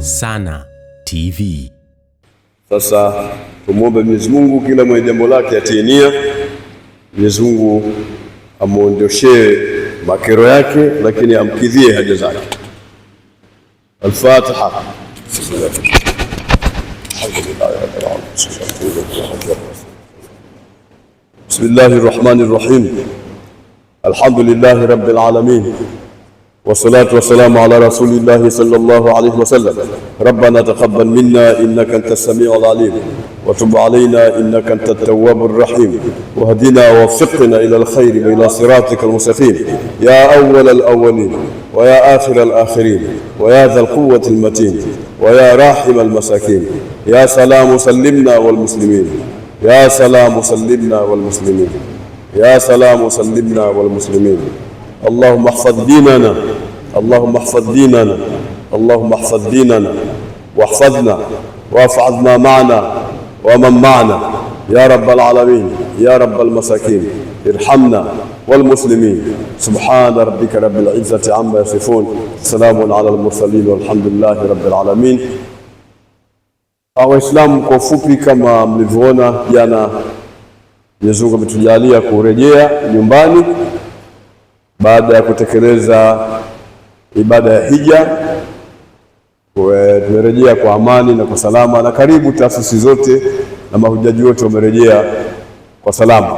Sana TV. Sasa tumuombe Mwenyezi Mungu kila mwenye jambo lake atie nia, Mwenyezi Mungu amuondoshee makero yake, lakini amkidhie haja zake. Al-Fatiha. Bismillahir Rahmanir Rahim. Alhamdulillahi Rabbil Alamin. والصلاة والسلام على رسول الله صلى الله عليه وسلم. ربنا تقبل منا إنك أنت السميع العليم، وتب علينا إنك أنت التواب الرحيم، وهدنا ووفقنا إلى الخير وإلى صراطك المستقيم، يا أول الأولين ويا آخر الآخرين ويا ذا القوة المتين ويا راحم المساكين. يا سلام سلمنا والمسلمين، يا سلام سلمنا والمسلمين، يا سلام سلمنا والمسلمين. اللهم احفظ ديننا، اللهم احفظ ديننا، اللهم احفظ ديننا واحفظنا واحفظ ما معنا ومن معنا يا رب العالمين، يا رب المساكين. ارحمنا والمسلمين. سبحان ربك رب العزة عما يصفون، سلام على المرسلين والحمد لله رب العالمين. Waislamu, kwa ufupi, kama mlivyoona jana, Mwenyezi Mungu ametujalia kurejea nyumbani baada ya kutekeleza ibada ya hija. Tumerejea kwa amani na kwa salama, na karibu taasisi zote na mahujaji wote wamerejea kwa salama.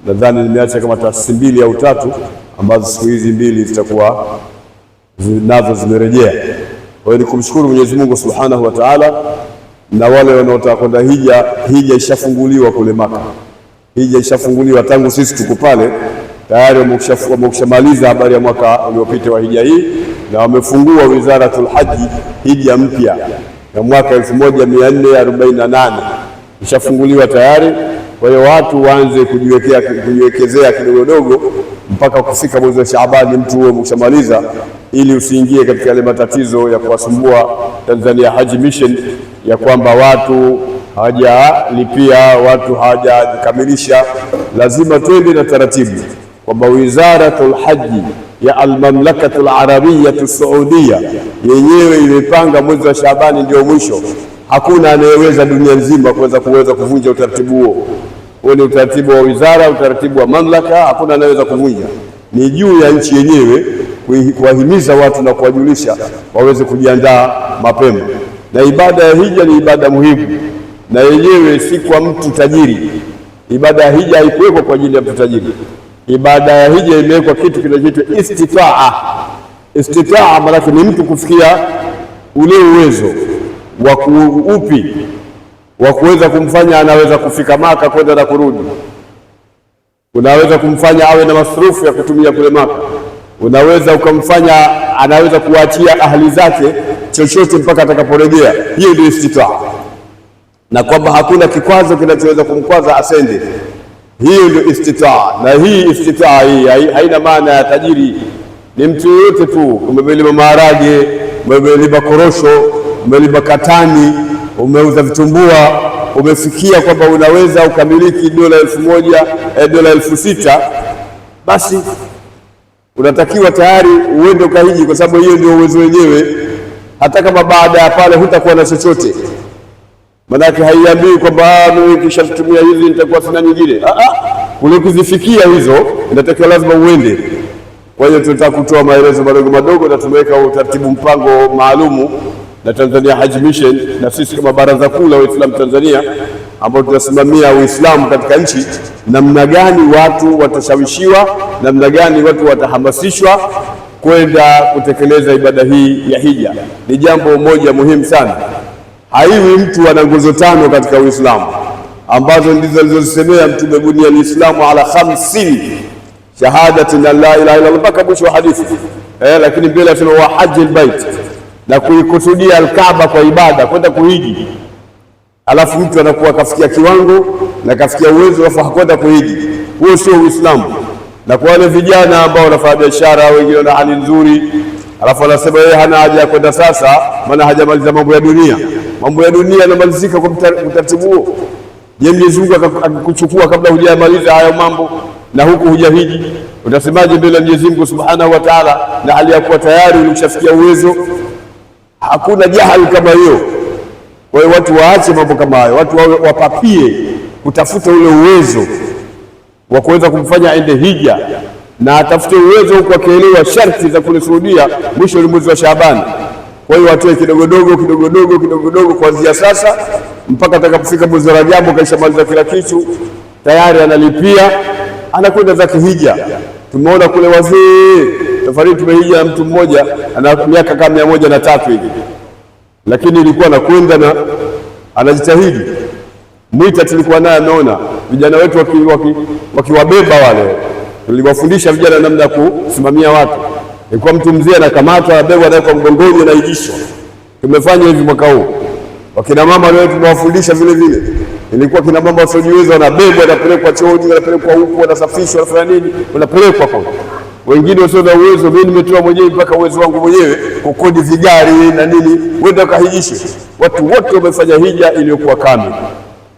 Nadhani nimeacha kama taasisi 2 au 3 ambazo siku hizi 2 zitakuwa nazo zimerejea. Kwa hiyo ni kumshukuru Mwenyezi Mungu Subhanahu wa Ta'ala, na wale wanaotaka kwenda hija ishafunguliwa kule Maka. Hija ishafunguliwa tangu sisi tuko pale, tayari wamekushamaliza habari ya mwaka uliopita wa hija hii, na wamefungua Wizaratul Haji hija mpya ya mwaka 1448 ishafunguliwa tayari. Kwa hiyo watu waanze kujiwekezea kidogo dogo mpaka kufika mwezi wa Shaabani, mtu huo umeshamaliza, ili usiingie katika yale matatizo ya kuwasumbua Tanzania Haji Mission ya kwamba watu hawajalipia, watu hawajakamilisha. Lazima twende na taratibu kwamba Wizaratul Haji ya Almamlakatul Arabiyyah Saudia yenyewe imepanga mwezi wa Shaabani ndio mwisho. Hakuna anayeweza dunia nzima kuweza kuvunja utaratibu huo. Huo ni utaratibu wa wizara, utaratibu wa mamlaka, hakuna anayeweza kuvunja. Ni juu ya nchi yenyewe kuwahimiza watu na kuwajulisha waweze kujiandaa mapema. Na ibada ya hija ni ibada muhimu, na yenyewe si kwa mtu tajiri. Ibada ya hija haikuwekwa kwa ajili ya mtu tajiri. Ibada ya hija imewekwa kitu kinachoitwa istitaa. Istitaa maana ni mtu kufikia ule uwezo wa kuweza kumfanya anaweza kufika Maka kwenda na kurudi. Unaweza kumfanya awe na masrufu ya kutumia kule Maka. Unaweza ukamfanya anaweza kuachia ahli zake chochote mpaka atakaporejea. Hiyo ndio istitaa, na kwamba hakuna kikwazo kinachoweza kumkwaza asende. Hiyo ndio istitaa. Na hii istitaa hii haina maana ya tajiri, ni mtu yote tu. Umelima maharage, umelima korosho, umelima katani, umeuza vitumbua, umefikia kwamba unaweza ukamiliki dola 1000, dola 6000, basi unatakiwa tayari uende ukahiji, kwa sababu hiyo ndio uwezo wenyewe. Hata kama baada ya pale hutakuwa na chochote, manake haiambii kwamba mimi kisha kutumia hizi nitakuwa sina nyingine. Kule kuzifikia hizo inatakiwa lazima uende. Kwa hiyo tunataka kutoa maelezo madogo madogo, na tumeweka utaratibu mpango maalumu na Tanzania Haji Mission, na sisi kama Baraza Kuu la Waislamu Tanzania ambao tunasimamia Uislamu katika nchi, namna gani watu watashawishiwa, namna gani watu watahamasishwa kwenda kutekeleza ibada hii ya hija. Ni jambo moja muhimu sana. Haiwi mtu ana nguzo 5 katika Uislamu ambazo ndizo alizozisemea Mtume, bunia al-Islamu ala 50 shahadatin la ilaha illa Allah, mpaka mwisho wa hadithi. Lakini mbele anasema wa hajjil bait, na kuikusudia al-Kaaba kwa ibada, kwenda kuhiji. Alafu mtu anakuwa kafikia kiwango na kafikia uwezo, alafu hakwenda kuhiji. Huo sio Uislamu. Na kwa wale vijana ambao wanafanya biashara, wengine wana hali nzuri, alafu anasema yeye hana haja ya kwenda sasa, maana hajamaliza mambo ya dunia. Mambo ya dunia yanamalizika kwa utaratibu huo. Je, Mwenyezi Mungu akakuchukua kabla hujamaliza hayo mambo na huku hujahiji, utasemaje mbele ya Mwenyezi Mungu Subhanahu wa Ta'ala, na hali ya kuwa tayari ulishafikia uwezo? Hakuna jahali kama hiyo. Kwa hiyo watu waache mambo kama hayo, watu wapapie kutafuta ule uwezo wa kuweza kumfanya aende hija, na atafute uwezo huku akielewa sharti za kulisudia mwisho wa mwezi wa Shaabani. Kwa hiyo watoe kidogo kuanzia sasa mpaka atakapofika mwezi wa Rajabu, kaishamaliza kila kitu tayari, analipia anakwenda zake hija. Tumeona kule wazee safari tumehija na mtu mmoja ana miaka kama 103 hivi, lakini ilikuwa anakwenda na anajitahidi. Mwita tulikuwa naye, ameona vijana wetu wakiwabeba wale, tuliwafundisha vijana namna ya kusimamia watu. Ilikuwa mtu mzee anakamatwa, anabebwa, anawekwa mgongoni, anaijishwa. Tumefanya hivi mwaka huu. Wakina mama leo tumewafundisha vile vile. Ilikuwa kina mama wasiojiweza wanabebwa, wanapelekwa chooni, wanapelekwa huku, wanasafishwa, wanafanya nini, wanapelekwa kwa wengine wasio na uwezo. Mimi nimetoa mwenyewe mpaka uwezo wangu mwenyewe kukodi vigari na nini, wenda kahijishe. Watu wote wamefanya hija iliyokuwa kamili.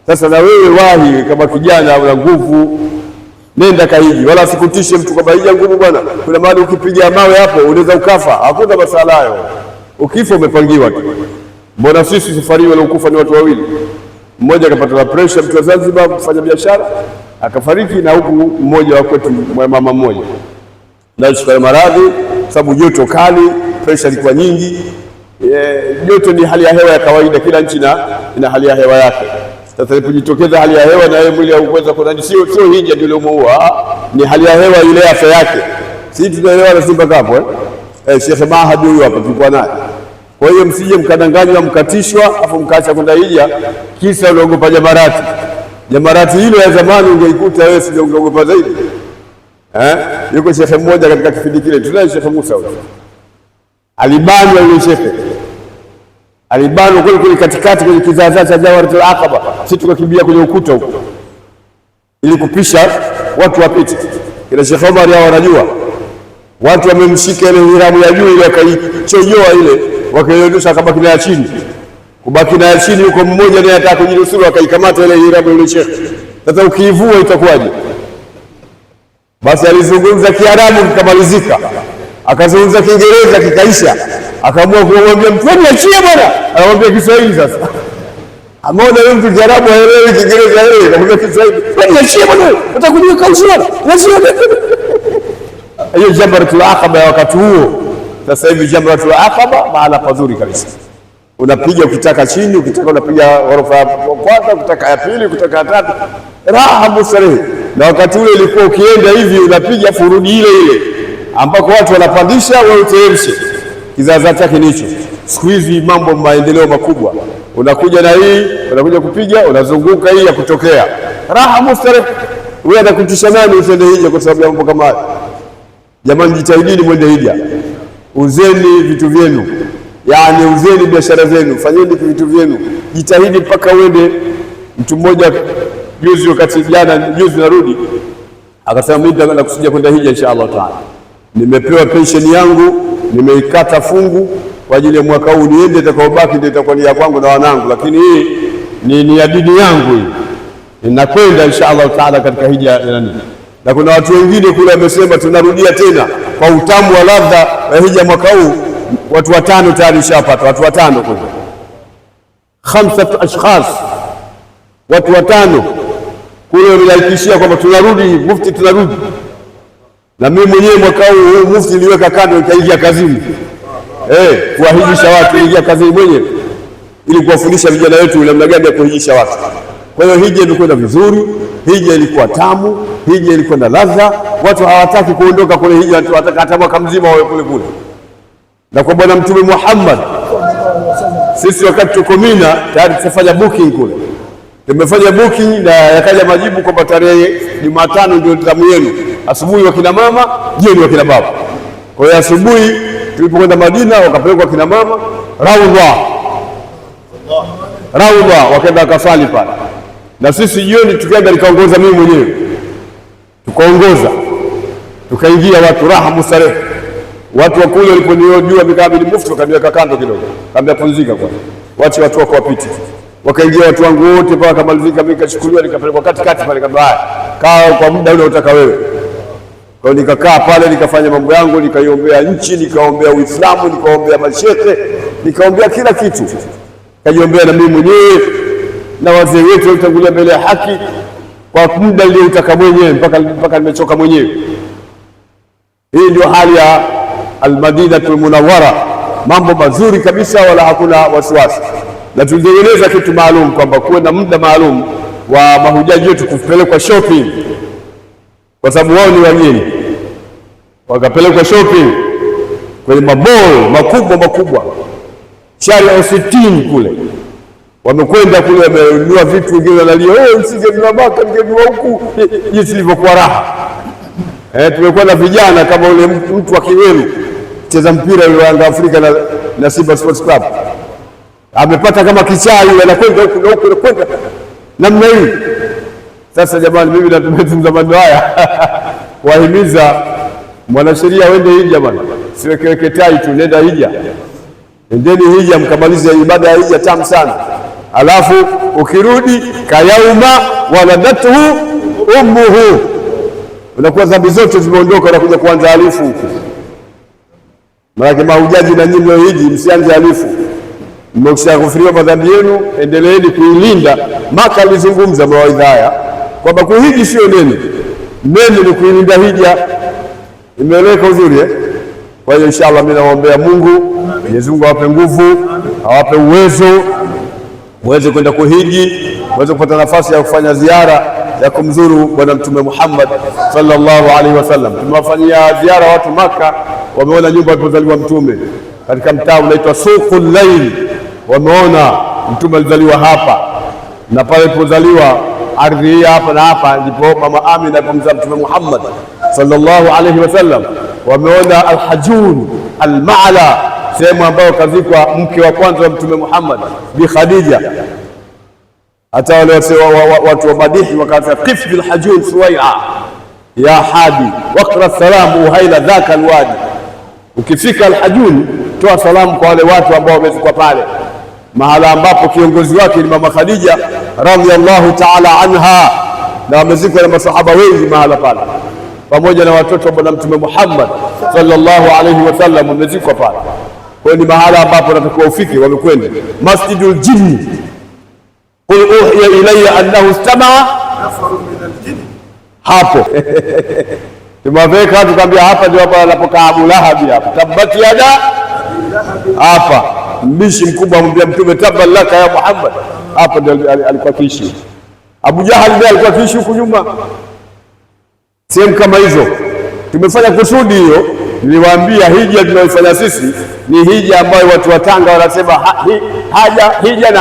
Sasa na wewe wahi, kama kijana una nguvu, nenda kahiji, wala sikutishe mtu kwamba hija ngumu bwana. Kuna mahali ukipiga mawe hapo unaweza ukafa, hakuna masala hayo. Ukifa umepangiwa tu. Mbona sisi safari wale ukufa ni watu wawili, mmoja akapata pressure, mtu wa Zanzibar kufanya biashara akafariki, na huku mmoja wa kwetu mama mmoja na shikana maradhi, sababu joto kali, pressure ilikuwa nyingi. Joto ni hali ya hewa ya kawaida, kila nchi ina hali ya hewa yake. Sasa ilipojitokeza hali ya hewa na yeye mwili hauweza kunani, sio hija ndio iliomuua, ni hali ya hewa ile afya yake. Sisi tunaelewa na Simba kapo Sheikh Mahadi huyo hapa tulikuwa naye. Kwa hiyo msije mkadanganywa mkatishwa afu mkaacha kwenda hija kisa unaogopa jamarati. Jamarati hilo ya zamani ungeikuta wewe, sio ungeogopa zaidi. Yuko shekhe mmoja katika kipindi kile, tunaye Sheikh Musa huyo, alibanwa yule shekhe, alibanwa kule katikati kwenye kizaazaa cha Jawharatul Aqaba. Sisi tukakimbia kwenye ukuta huko ili kupisha watu wapite. Kile Sheikh Omar yao wanajua, watu wamemshika ile hiramu ya juu ile, wakaichojoa ile, wakaiondosha akabaki na chini. Kubaki na chini yuko mmoja ndiye anataka kujinusuru, akaikamata ile hiramu ile shekhe. Sasa ukiivua itakuwaje? Basi alizungumza Kiarabu kikamalizika, akazungumza Kiingereza kikaisha, akaamua kumwambia mtu niachie bwana, anamwambia Kiswahili. Sasa ameona yule mtu Kiarabu haelewi Kiingereza, yeye akamwambia Kiswahili, niachie bwana, utakuja kausura niachie. Hiyo Jamratul Aqaba ya wakati huo. Sasa hivi Jamratul Aqaba mahala pazuri kabisa, unapiga ukitaka chini, ukitaka unapiga ghorofa ya kwanza, ukitaka ya pili, ukitaka ya tatu, raha mustarehe. Na wakati ule ilikuwa ukienda hivi unapiga furudi ile ile ambako watu wanapandisha wewe uteremshe, kizaazaa chake nicho. Siku hizi mambo maendeleo makubwa, unakuja na hii, unakuja kupiga, unazunguka hii ya kutokea, raha mustarehe. Wewe anakutisha nani usende hija kwa sababu ya mambo kama haya? Jamani, jitahidini mwende hija, uzeni vitu vyenu, yani uzeni biashara zenu, fanyeni vitu vyenu, jitahidi mpaka uende. Mtu mmoja juzi, wakati jana juzi narudi, akasema mimi nakusudia kwenda hija inshallah taala, nimepewa pension yangu, nimeikata fungu kwa ajili ya mwaka huu, niende, itakaobaki ndio itakuwa ni ya kwangu na wanangu, lakini hii ni ya dini yangu hii, ninakwenda inshallah taala katika hija ya nani. Na kuna watu wengine kule wamesema tunarudia tena kwa utamu wa ladha ya hija mwaka huu. Watu watano tayari shapata, watu watano kule, 5 ashkhas, watu watano kule wamelaikishia kwamba tunarudi, mufti tunarudi. Na mimi mwenyewe mwaka huu mufti niliweka kando, nikaingia kazini kuwahijisha watu, niliingia kazini mwenyewe ili kuwafundisha vijana wetu namna gani ya kuhijisha watu. Kwa hiyo hija ilikwenda vizuri, hija ilikuwa tamu, hija ilikuwa na ladha. Watu hawataki kuondoka kule hija, watu wanataka hata mwaka mzima wawe kule kule. Na kwa Bwana Mtume Muhammad, sisi wakati tuko Mina tayari tutafanya booking kule, tumefanya booking na yakaja majibu kwamba tarehe Jumatano ndio tamu yenu, asubuhi wakina mama, jioni wakina baba. Kwa hiyo asubuhi tulipokwenda Madina wakapelekwa kina mama raudha, wakaenda kasali pale, na sisi jioni tukaenda, nikaongoza mimi mwenyewe, tukaongoza, tukaingia watu raha mustarehe. Watu wa kule waliponiojua mikabili mufti wakaniweka kando kidogo, kaambia pumzika kwanza, wache watu wako wapite. Wakaingia watu wangu wote mpaka kamalizika, mimi nikachukuliwa nikapelekwa katikati pale, kama haya kaa kwa muda ule unataka wewe. Kwa hiyo nikakaa pale nikafanya mambo yangu, nikaiombea nchi, nikaombea Uislamu, nikaombea mashehe, nikaombea kila kitu, kajiombea na mimi mwenyewe na wazee wetu walitangulia mbele ya haki kwa muda nilioutaka mwenyewe mpaka nimechoka mwenyewe. Hii ndio hali ya Al-Madinatul Munawwara, mambo mazuri kabisa, wala hakuna wasiwasi. Na tulitengeneza kitu maalum kwamba kuwe na muda maalum wa mahujaji wetu kupelekwa shopping, kwa sababu wao ni wageni, wakapelekwa shopping kwenye mabol makubwa Sharia 60 kule, wamekwenda kule, wamenunua vitu, wengine wanalia msingenunua Maka, ningenunua huku, jinsi ilivyokuwa raha. Tumekuwa na vijana kama ule mtu wa Kiwelu cheza mpira yule wa Afrika na Simba Sports Club, amepata kama kichaa yule, anakwenda huku na huku anakwenda namna hii. Sasa jamani, mimi natumezungumza maneno haya wahimiza mwanasheria wende hija bwana, siwekeweke tai tu, nenda hija, endeni hija mkamalize ibada ya hija tamu sana, alafu ukirudi kayauma waladatuhu ummuhu, unakuwa dhambi zote zimeondoka, unakuja kuanza alifu huku. Maana mahujaji na nyinyi mliohiji msianze alifu, mmekwishaghufiriwa madhambi yenu, endeleeni kuilinda. Maka alizungumza mawaidha haya kwamba kuhiji sio neno ni kuilinda hija. Imeeleweka uzuri Kwa hiyo inshallah mimi naomba Mungu, Mwenyezi Mungu awape nguvu, awape uwezo, muweze kwenda kuhiji, muweze kupata nafasi ya kufanya ziara ya kumzuru Bwana Mtume Muhammad sallallahu alaihi wasallam. Tumewafanyia ziara watu Maka, wameona nyumba alipozaliwa Mtume katika mtaa unaitwa Suqul Layl, wameona Mtume alizaliwa hapa, na pale alipozaliwa ardhi hii hapa na hapa ndipo mama Amina alipomzaa Mtume Muhammad sallallahu alaihi wasallam. Wameona Al-Hajun Al-Ma'la, sehemu ambayo kazikwa mke wa kwanza wa Mtume Muhammad Bi Khadija. Hata wale watu wa madihi wakasema qif bil hajun suwai'a ya hadi waqra salamu haila dhaka alwadi. Ukifika Al-Hajun toa salamu kwa wale watu ambao wamezikwa pale, mahala ambapo kiongozi wake ni mama Khadija radhiyallahu ta'ala anha, na wamezikwa na masahaba wengi mahala pale, pamoja na watoto wa Bwana Mtume Muhammad sallallahu alayhi wasallam wamezikwa pale. Kwa ni mahala ambapo natakiwa ufike. Wamekwenda Masjidul Jinni, qul uhiya ilayya annahu istama'a nafarun min al-jinn, hapo tumeweka tukaambia hapa ndio hapa anapokaa Abu Lahab, hapa tabbat yada hapa, mbishi mkubwa amwambia Mtume tabban laka ya Muhammad, hapa ndio alikuwa kiishi. Abu Jahal ndiye alikuwa kiishi huko nyuma. Sehemu kama hizo tumefanya kusudi hiyo. Niliwaambia hija tunayofanya sisi ni hija ambayo watu wa Tanga wanasema hija na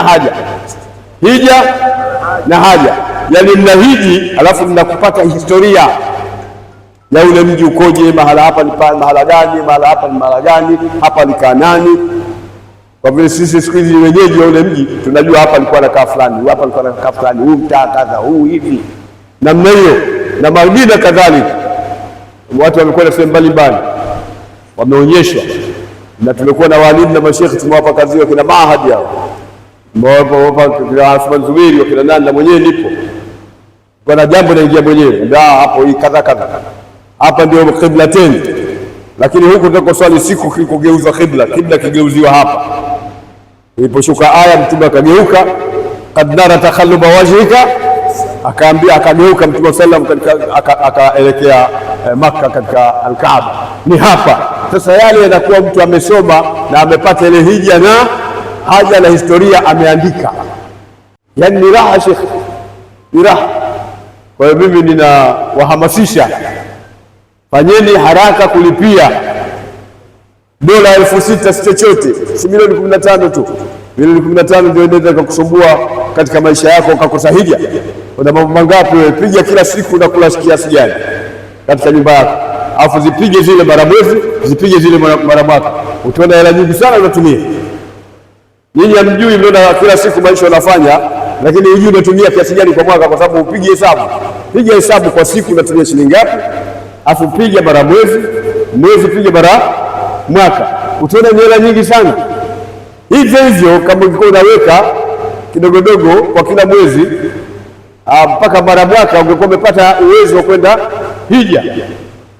haja, yani mnahiji alafu mnakupata historia ya ule mji ukoje, mahala hapa ni mahala gani, mahala hapa ni mahala gani, hapa alikaa nani. Kwa vile sisi siku hizi wenyeji wa ule mji tunajua hapa alikuwa anakaa fulani, hapa alikuwa anakaa fulani, huu mtaa kadha, huu hivi namna hiyo. Na Madina kadhalika watu wamekwenda sehemu mbalimbali wameonyeshwa, na tumekuwa na walimu na mashekhi tumewapa kazi kina Mahadi hao, mwapa kina Athman Zubiri wakina nani, na mwenyewe nipo kwa jambo naingia mwenyewe ndio hapo, hii kadha kadha, hapa ndio kibla tena. Lakini huku tutako swali siku kugeuza kibla kigeuziwa hapa. Iliposhuka aya Mtume akageuka, qad nara takhalluba wajhika, akaambia akageuka Mtume sallam akaelekea Makka katika Al-Kaaba, ni hapa sasa. Yale yanakuwa mtu amesoma na amepata ile hija na haja na historia ameandika, yani ni raha Sheikh, ni raha. Kwa hiyo mimi ninawahamasisha, fanyeni haraka kulipia dola 6,000 si chochote, si milioni 15 tu. Milioni 15 ndio inaweza kukusumbua katika maisha yako ukakosa hija. Una mambo mangapi wewe? Piga kila siku na kula kiasi gani katika nyumba yako, alafu zipige zile mara mwezi, zipige zile mara mwaka, utaona hela nyingi sana unatumia. Nyinyi hamjui, mnaona kila siku maisha unafanya, lakini hujui unatumia kiasi gani kwa mwaka, kwa sababu upige hesabu. Piga hesabu kwa siku unatumia shilingi ngapi, afu piga mara mwezi piga mara mwaka, utaona ni hela nyingi sana. Hivyo kama ungekuwa unaweka kidogodogo kwa kila mwezi mpaka mara mwaka, ungekuwa umepata uwezo wa kwenda hija,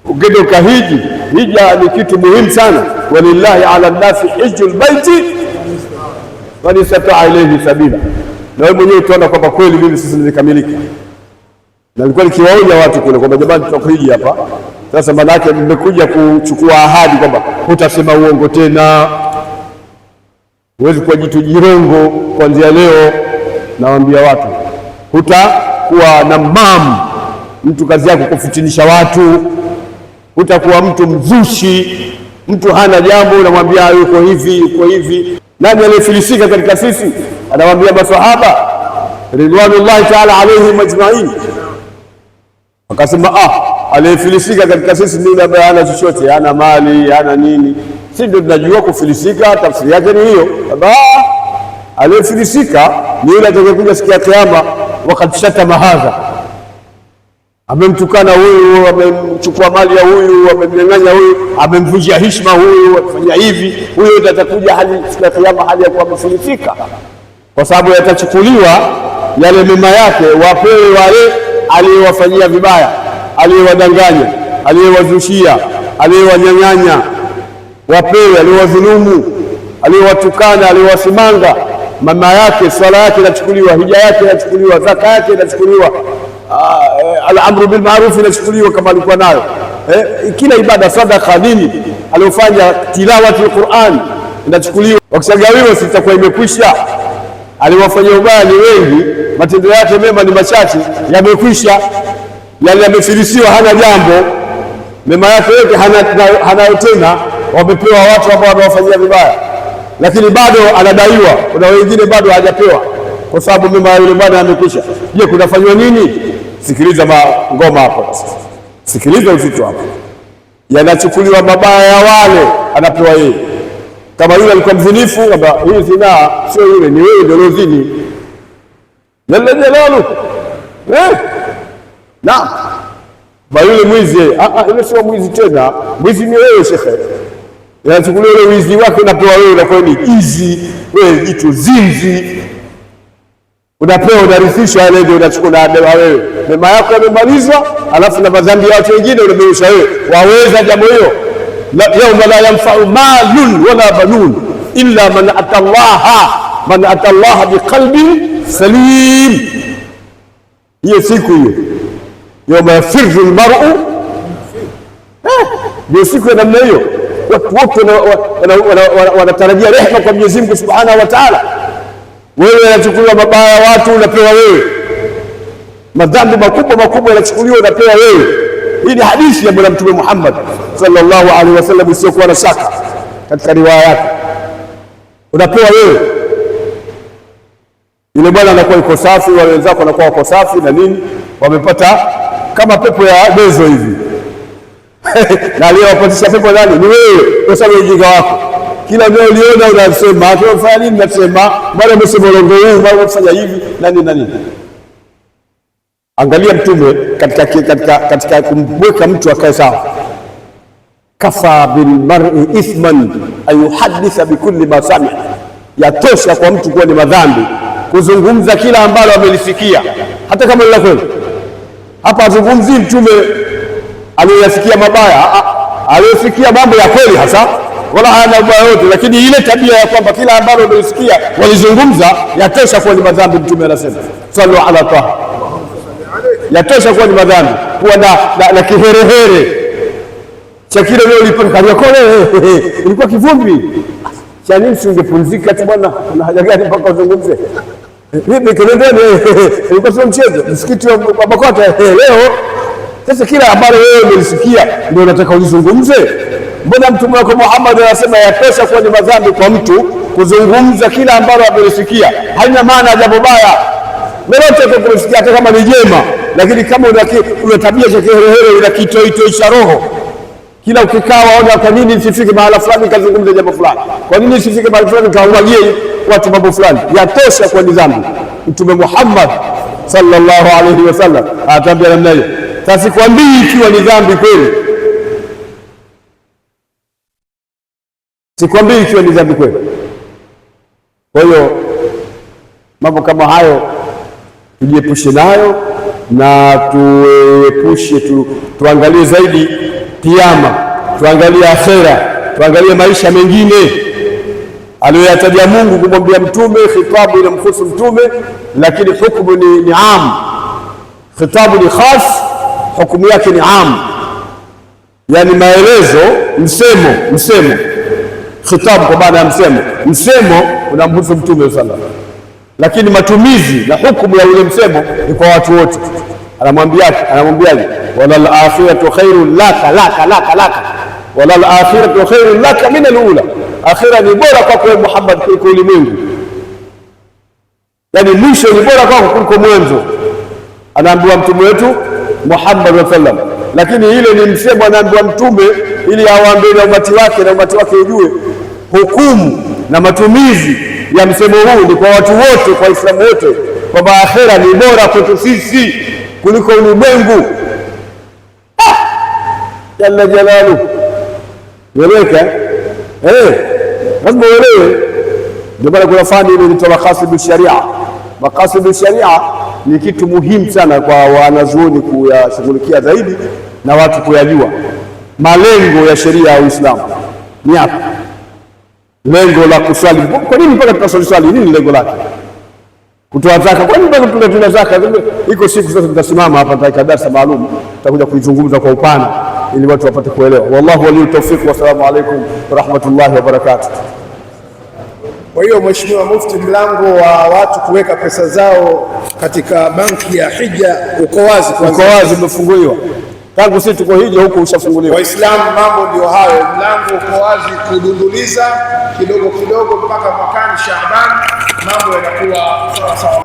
ungende ukahiji. Hija ni kitu muhimu sana. Walillahi ala nasi hijjul baiti man istata'a ilayhi sabila. Na wewe mwenyewe utaona kwamba kweli mimi sisi nimekamilika. Na nilikuwa nikiwaonya watu kule kwamba jamani, tutakuja hapa sasa, maana yake mmekuja kuchukua ahadi kwamba hutasema uongo tena, huwezi kuwa jitu jirongo kuanzia leo. Nawaambia watu, hutakuwa na mamu, mtu kazi yako kufitinisha watu, hutakuwa mtu mzushi, mtu hana jambo unamwambia yuko hivi yuko hivi. Nani aliyefilisika katika sisi? Anawaambia maswahaba ridwanullahi ta'ala alayhim ajma'in, akasema aliyefilisika katika sisi ni yule ambaye hana chochote, hana mali, hana nini. Sisi ndio tunajua kufilisika, tafsiri yake ni hiyo. Aliyefilisika ni yule atakayekuja siku ya Kiyama wakati shatama hadha, amemtukana huyu, amemchukua mali ya huyu, amemnyang'anya huyu, amemvunjia heshima huyu, afanya hivi. Huyo atakuja hadi siku ya Kiyama hali ya kuwa amefilisika, kwa sababu yatachukuliwa yale mema yake, wapewe wale aliyowafanyia vibaya, aliyewadanganya, aliyewazushia, aliyewanyang'anya, wapewe. Aliyewadhulumu, aliyewatukana, aliyewasimanga, mama yake, swala yake inachukuliwa, hija yake inachukuliwa, zaka yake inachukuliwa, al-amru bil ma'ruf inachukuliwa kama alikuwa nayo, kila ibada, sadaka, nini aliyofanya, tilawatul Qur'an inachukuliwa. Wakishagawiwa sitakuwa imekwisha. Aliwafanyia ubaya ni wengi, matendo yake mema ni machache, yamekwisha. Yale yamefilisiwa, hana jambo, mema yake yote hanayo tena, wamepewa watu ambao wanawafanyia vibaya, lakini bado anadaiwa. Kuna wengine bado hajapewa kwa sababu mema yule bwana yamekwisha. Je, kunafanywa nini? Sikiliza ngoma hapo, sikiliza uzito hapo. Yanachukuliwa mabaya ya wale, anapewa yeye. Kama yule alikuwa mzinifu, kwamba hii zina sio yule, ni wewe ndio uliozini. Jalla jalalu, naam. Ba yule mwizi, yule sio mwizi tena, mwizi ni wewe shekhe. Yanachukuliwa ile wizi wake, unapewa wewe, unakuwa ni izi, wewe jitu zinzi, unapewa, unarithishwa yale, ndio unachukua na wewe. Mema yako yamemalizwa, alafu na madhambi ya watu wengine unabeusha wewe. Waweza jambo hiyo? Yauma la yanfa'u malun wala banun illa man ata Allah biqalbin salim. Hiyo siku hiyo, yauma yafirru almar'u, ndio siku ya namna hiyo. Watu wote wanatarajia rehema kwa Mwenyezi Mungu Subhanahu wa Ta'ala. Wewe unachukuliwa mabaya ya watu, unapewa wewe. Madhambi makubwa yanachukuliwa, unapewa wewe. Hii ni hadithi ya Bwana Mtume Muhammad sallallahu alaihi wasallam isiyokuwa na shaka katika riwaya yake. Unapewa wewe. Yule bwana anakuwa yuko safi, wale wenzako wanakuwa wako safi na nini, wamepata kama pepo ya bezo hivi. Na aliyewapatisha pepo nani? Ni wewe, kwa sababu ya ujinga wako. Kila leo uliona unasema, tunafanya nini? Nasema bwana amesema longo huu, bwana amefanya hivi na nini. Angalia Mtume katika kumweka mtu akae sawa. Kafa bil mar'i ithman an yuhadditha bikulli ma sami'a, yatosha kwa mtu kuwa ni madhambi kuzungumza kila ambalo amelisikia, hata kama ni la kweli. Hapa azungumzi Mtume aliyosikia mabaya, aliyosikia mambo ya kweli hasa, wala hana ubaya yote, lakini ile tabia ya kwamba kila ambalo amelisikia walizungumza, yatosha kuwa ni madhambi. Mtume anasema sallu ala taha, yatosha kuwa ni madhambi. Kuwa na kiherehere cha kile leo ulipokania kole, ilikuwa kivumbi cha nini? Ungepumzika tu bwana, una haja gani mpaka uzungumze? Vipi kelendeni? Ilikuwa sio mchezo, msikiti wa Bakota leo. Sasa kila ambalo wewe umelisikia ndio unataka uzungumze? Mbona Mtume wako Muhammad anasema yatosha kuwa ni madhambi kwa mtu kuzungumza kila ambalo amelisikia? Haina maana jambo baya lolote kulisikia, hata kama ni jema, lakini kama una tabia za kiherehere, una kitoitoisha roho, kila ukikaa waona kwa nini nisifike mahala fulani kazungumza jambo fulani, kwa nini nisifike mahala fulani kaangalie watu mambo fulani, yatosha kwa ni dhambi. Mtume Muhammad sallallahu alaihi wasallam atambia namna hiyo. Sasa sikwambii ikiwa ni dhambi kweli, sikwambii ikiwa ni dhambi kweli. Kwa hiyo mambo kama hayo tujiepushe nayo, na tuepushe tuangalie zaidi kiyama, tuangalie akhera, tuangalie maisha mengine. aliyoyataja Mungu kumwambia mtume, khitabu inamhusu mtume, lakini hukumu ni am. Khitabu ni khas, hukumu yake ni am, yani maelezo, msemo. Khitabu kwa maana ya msemo unamhusu mtume sallallahu, lakini matumizi na hukumu ya ule msemo ni kwa watu wote. Anamwambiaje? walal akhiratu khairun laka walal akhiratu khairun laka min alula, akhira ni bora kwako wewe Muhammad kuliko ulimwengu, yani mwisho ni bora kwako kuliko mwanzo, anaambiwa mtume wetu Muhammad sallallahu alaihi wasallam. Lakini ile ni msemo anaambiwa mtume ili awaambie na umati wake ujue hukumu na matumizi ya msemo huu ni kwa watu wote, kwa Waislamu wote, kwamba akhira ni bora kwetu sisi kuliko ulimwengu. Jalla jalalu. Weleka lazima uelewe. Ndio maana kuna fani ile inaitwa maqasidu sharia. Maqasidu sharia ni kitu muhimu sana kwa wanazuoni kuyashughulikia zaidi na watu kuyajua. Malengo ya sheria ya Uislamu ni hapa. Lengo la kuswali, kwa nini mpaka tunaswali? Nini lengo lake? Kutoa zaka, kwa nini mpaka tunatoa zaka? Iko siku sasa tutasimama hapa katika darasa maalum, tutakuja kuizungumza kwa upana ili watu wapate kuelewa. Wallahu waliyul tawfiq, wa assalamu alaykum wa rahmatullahi wa barakatuh. Kwa hiyo Mheshimiwa Mufti, mlango wa watu kuweka pesa zao katika banki ya hija uko wazi, umefunguliwa tangu sisi tuko hija, huko ushafunguliwa. Waislamu, mambo ndio hayo, mlango uko wazi kudunduliza kidogo mpaka mwakani Shaaban, mambo yanakuwa sawa sawa.